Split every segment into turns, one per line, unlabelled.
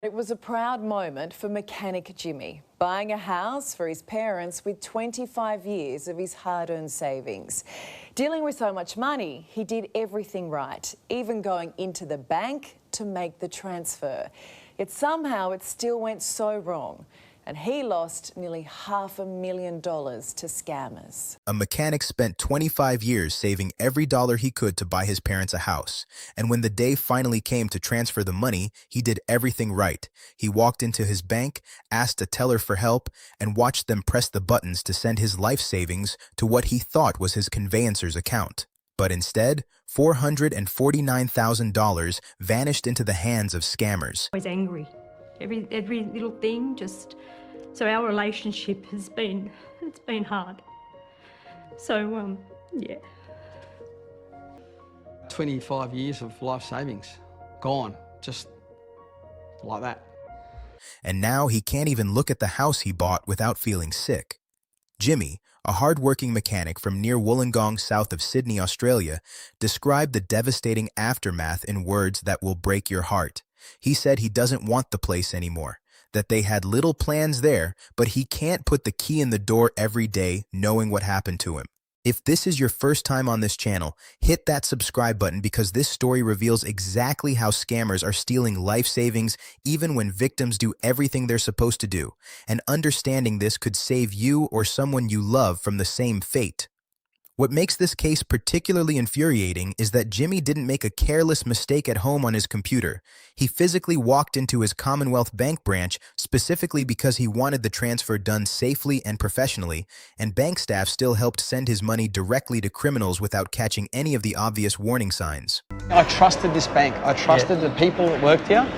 It was a proud moment for mechanic Jimmy, buying a house for his parents with 25 years of his hard-earned savings. Dealing with so much money, he did everything right, even going into the bank to make the transfer. Yet somehow it still went so wrong, and he lost nearly $500,000 to scammers.
A mechanic spent 25 years saving every dollar he could to buy his parents a house. And when the day finally came to transfer the money, he did everything right. He walked into his bank, asked a teller for help, and watched them press the buttons to send his life savings to what he thought was his conveyancer's account. But instead, $449,000 vanished into the hands of scammers.
I was angry. Every little thing just... So our relationship it's been hard. So, yeah.
25 years of life savings, gone, just like that.
And now he can't even look at the house he bought without feeling sick. Jimmy, a hard-working mechanic from near Wollongong, south of Sydney, Australia, described the devastating aftermath in words that will break your heart. He said he doesn't want the place anymore, that they had little plans there, but he can't put the key in the door every day knowing what happened to him. If this is your first time on this channel, hit that subscribe button because this story reveals exactly how scammers are stealing life savings even when victims do everything they're supposed to do. And understanding this could save you or someone you love from the same fate. What makes this case particularly infuriating is that Jimmy didn't make a careless mistake at home on his computer. He physically walked into his Commonwealth Bank branch specifically because he wanted the transfer done safely and professionally, and bank staff still helped send his money directly to criminals without catching any of the obvious warning signs.
I trusted this bank. I trusted the people that worked here.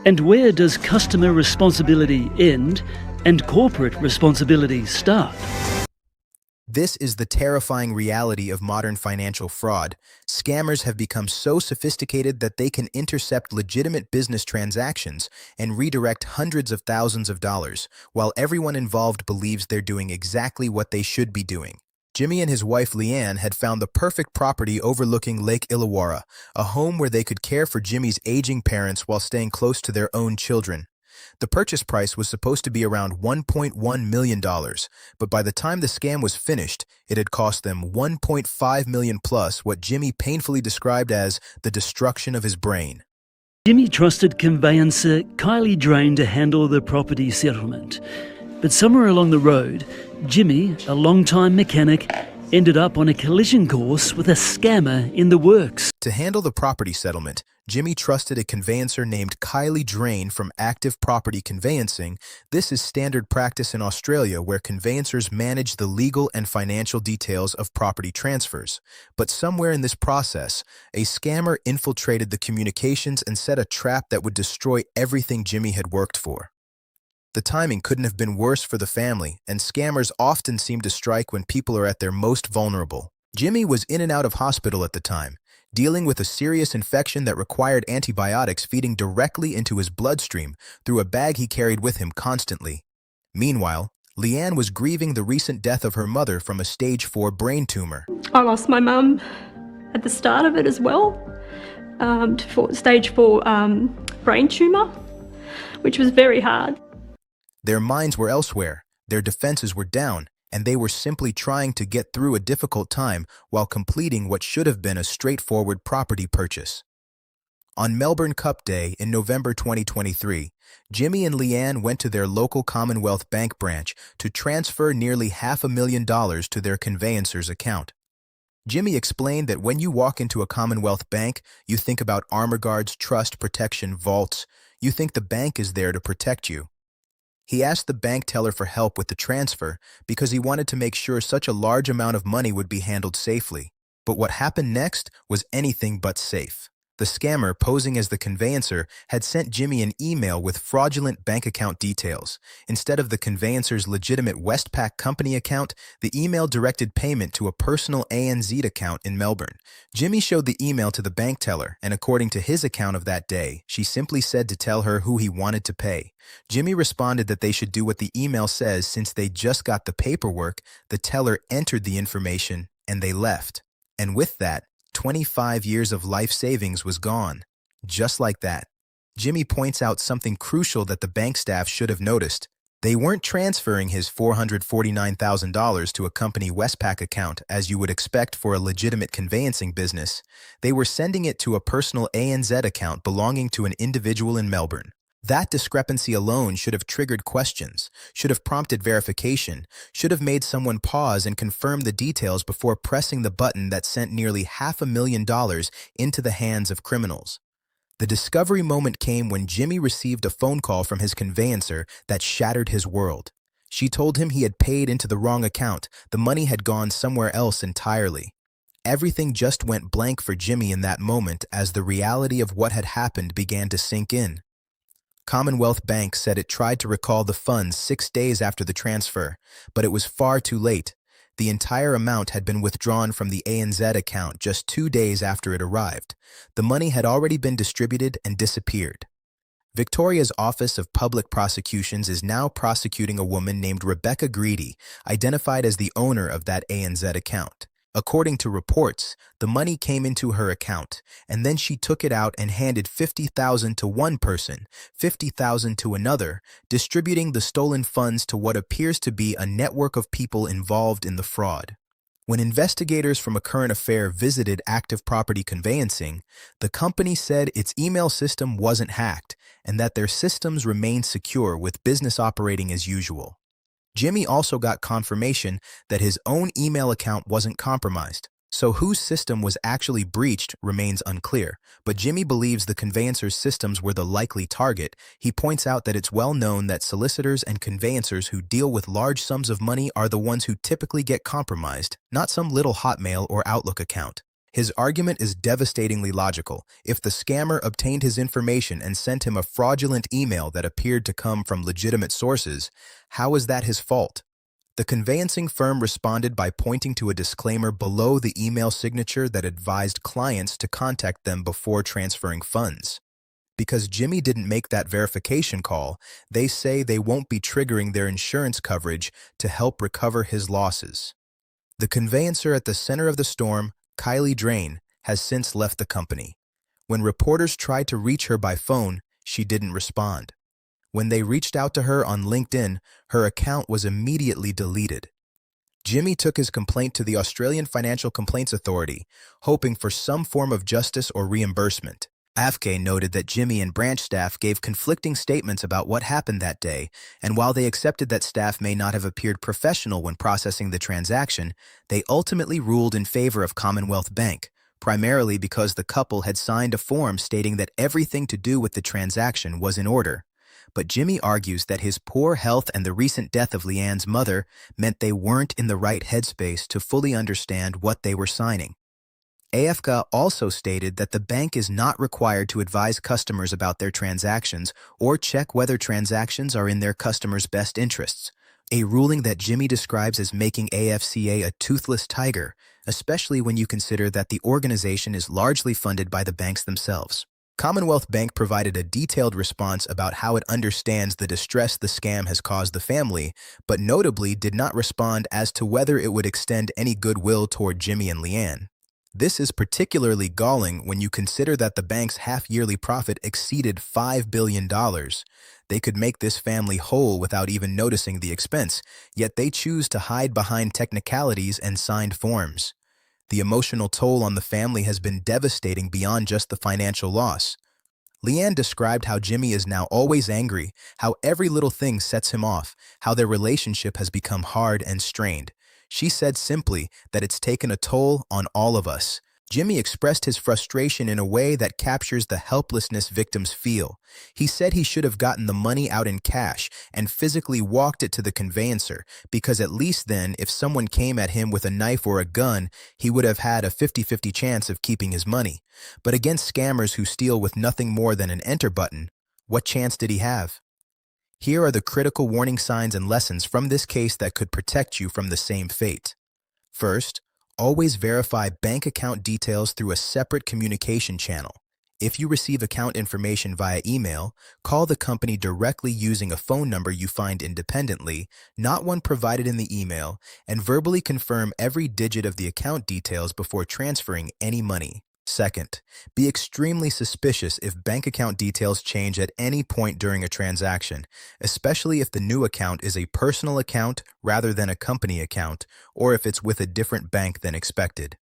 And where does customer responsibility end and corporate responsibility start?
This is the terrifying reality of modern financial fraud. Scammers have become so sophisticated that they can intercept legitimate business transactions and redirect hundreds of thousands of dollars, while everyone involved believes they're doing exactly what they should be doing. Jimmy and his wife Leanne had found the perfect property overlooking Lake Illawarra, a home where they could care for Jimmy's aging parents while staying close to their own children. The purchase price was supposed to be around $1.1 million, but by the time the scam was finished, it had cost them $1.5 million plus what Jimmy painfully described as the destruction of his brain.
Jimmy trusted conveyancer Kylie Drain to handle the property settlement. But somewhere along the road, Jimmy, a long-time mechanic, ended up on a collision course with a scammer in the works.
To handle the property settlement, Jimmy trusted a conveyancer named Kylie Drain from Active Property Conveyancing. This is standard practice in Australia where conveyancers manage the legal and financial details of property transfers. But somewhere in this process, a scammer infiltrated the communications and set a trap that would destroy everything Jimmy had worked for. The timing couldn't have been worse for the family, and scammers often seem to strike when people are at their most vulnerable. Jimmy was in and out of hospital at the time, dealing with a serious infection that required antibiotics feeding directly into his bloodstream through a bag he carried with him constantly. Meanwhile, Leanne was grieving the recent death of her mother from a stage 4 brain tumor.
I lost my mum at the start of it as well, to stage 4 brain tumour, which was very hard.
Their minds were elsewhere, their defenses were down, and they were simply trying to get through a difficult time while completing what should have been a straightforward property purchase. On Melbourne Cup Day in November 2023, Jimmy and Leanne went to their local Commonwealth Bank branch to transfer nearly $500,000 to their conveyancer's account. Jimmy explained that when you walk into a Commonwealth Bank, you think about armor guards, trust, protection, vaults. You think the bank is there to protect you. He asked the bank teller for help with the transfer because he wanted to make sure such a large amount of money would be handled safely. But what happened next was anything but safe. The scammer, posing as the conveyancer, had sent Jimmy an email with fraudulent bank account details. Instead of the conveyancer's legitimate Westpac company account, the email directed payment to a personal ANZ account in Melbourne. Jimmy showed the email to the bank teller, and according to his account of that day, she simply said to tell her who he wanted to pay. Jimmy responded that they should do what the email says since they just got the paperwork. The teller entered the information, and they left. And with that, 25 years of life savings was gone, just like that. Jimmy points out something crucial that the bank staff should have noticed. They weren't transferring his $449,000 to a company Westpac account as you would expect for a legitimate conveyancing business. They were sending it to a personal ANZ account belonging to an individual in Melbourne. That discrepancy alone should have triggered questions, should have prompted verification, should have made someone pause and confirm the details before pressing the button that sent nearly $500,000 into the hands of criminals. The discovery moment came when Jimmy received a phone call from his conveyancer that shattered his world. She told him he had paid into the wrong account. The money had gone somewhere else entirely. Everything just went blank for Jimmy in that moment as the reality of what had happened began to sink in. Commonwealth Bank said it tried to recall the funds 6 days after the transfer, but it was far too late. The entire amount had been withdrawn from the ANZ account just 2 days after it arrived. The money had already been distributed and disappeared. Victoria's Office of Public Prosecutions is now prosecuting a woman named Rebecca Greedy, identified as the owner of that ANZ account. According to reports, the money came into her account, and then she took it out and handed $50,000 to one person, $50,000 to another, distributing the stolen funds to what appears to be a network of people involved in the fraud. When investigators from A Current Affair visited Active Property Conveyancing, the company said its email system wasn't hacked and that their systems remained secure with business operating as usual. Jimmy also got confirmation that his own email account wasn't compromised, so whose system was actually breached remains unclear, but Jimmy believes the conveyancer's systems were the likely target. He points out that it's well known that solicitors and conveyancers who deal with large sums of money are the ones who typically get compromised, not some little Hotmail or Outlook account. His argument is devastatingly logical. If the scammer obtained his information and sent him a fraudulent email that appeared to come from legitimate sources, how is that his fault? The conveyancing firm responded by pointing to a disclaimer below the email signature that advised clients to contact them before transferring funds. Because Jimmy didn't make that verification call, they say they won't be triggering their insurance coverage to help recover his losses. The conveyancer at the center of the storm, Kylie Drain, has since left the company. When reporters tried to reach her by phone, she didn't respond. When they reached out to her on LinkedIn, her account was immediately deleted. Jimmy took his complaint to the Australian Financial Complaints Authority, hoping for some form of justice or reimbursement. AFCA noted that Jimmy and branch staff gave conflicting statements about what happened that day, and while they accepted that staff may not have appeared professional when processing the transaction, they ultimately ruled in favor of Commonwealth Bank, primarily because the couple had signed a form stating that everything to do with the transaction was in order. But Jimmy argues that his poor health and the recent death of Leanne's mother meant they weren't in the right headspace to fully understand what they were signing. AFCA also stated that the bank is not required to advise customers about their transactions or check whether transactions are in their customers' best interests, a ruling that Jimmy describes as making AFCA a toothless tiger, especially when you consider that the organization is largely funded by the banks themselves. Commonwealth Bank provided a detailed response about how it understands the distress the scam has caused the family, but notably did not respond as to whether it would extend any goodwill toward Jimmy and Leanne. This is particularly galling when you consider that the bank's half-yearly profit exceeded $5 billion. They could make this family whole without even noticing the expense, yet they choose to hide behind technicalities and signed forms. The emotional toll on the family has been devastating beyond just the financial loss. Leanne described how Jimmy is now always angry, how every little thing sets him off, how their relationship has become hard and strained. She said simply that it's taken a toll on all of us. Jimmy expressed his frustration in a way that captures the helplessness victims feel. He said he should have gotten the money out in cash and physically walked it to the conveyancer, because at least then, if someone came at him with a knife or a gun, he would have had a 50-50 chance of keeping his money. But against scammers who steal with nothing more than an enter button, what chance did he have? Here are the critical warning signs and lessons from this case that could protect you from the same fate. First, always verify bank account details through a separate communication channel. If you receive account information via email, call the company directly using a phone number you find independently, not one provided in the email, and verbally confirm every digit of the account details before transferring any money. Second, be extremely suspicious if bank account details change at any point during a transaction, especially if the new account is a personal account rather than a company account, or if it's with a different bank than expected.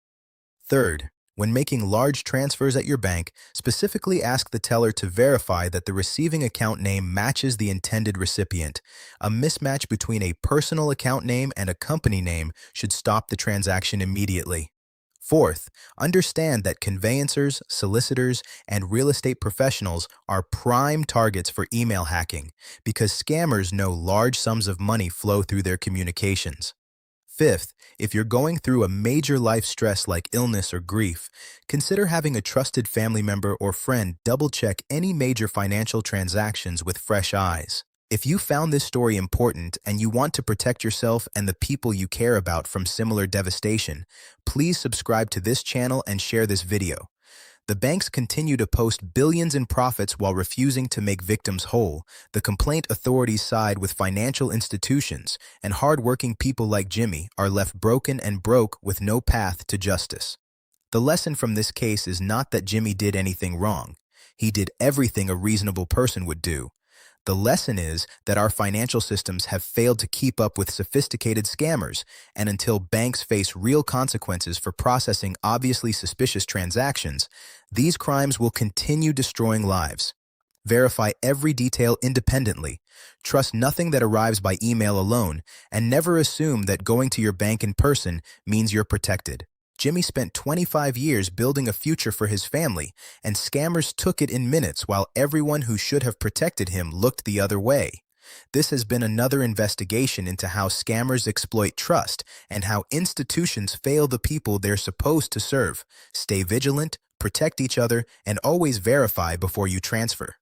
Third, when making large transfers at your bank, specifically ask the teller to verify that the receiving account name matches the intended recipient. A mismatch between a personal account name and a company name should stop the transaction immediately. Fourth, understand that conveyancers, solicitors, and real estate professionals are prime targets for email hacking because scammers know large sums of money flow through their communications. Fifth, if you're going through a major life stress like illness or grief, consider having a trusted family member or friend double-check any major financial transactions with fresh eyes. If you found this story important and you want to protect yourself and the people you care about from similar devastation, please subscribe to this channel and share this video. The banks continue to post billions in profits while refusing to make victims whole. The complaint authorities side with financial institutions, and hard-working people like Jimmy are left broken and broke with no path to justice. The lesson from this case is not that Jimmy did anything wrong. He did everything a reasonable person would do. The lesson is that our financial systems have failed to keep up with sophisticated scammers, and until banks face real consequences for processing obviously suspicious transactions, these crimes will continue destroying lives. Verify every detail independently. Trust nothing that arrives by email alone, and never assume that going to your bank in person means you're protected. Jimmy spent 25 years building a future for his family, and scammers took it in minutes while everyone who should have protected him looked the other way. This has been another investigation into how scammers exploit trust and how institutions fail the people they're supposed to serve. Stay vigilant, protect each other, and always verify before you transfer.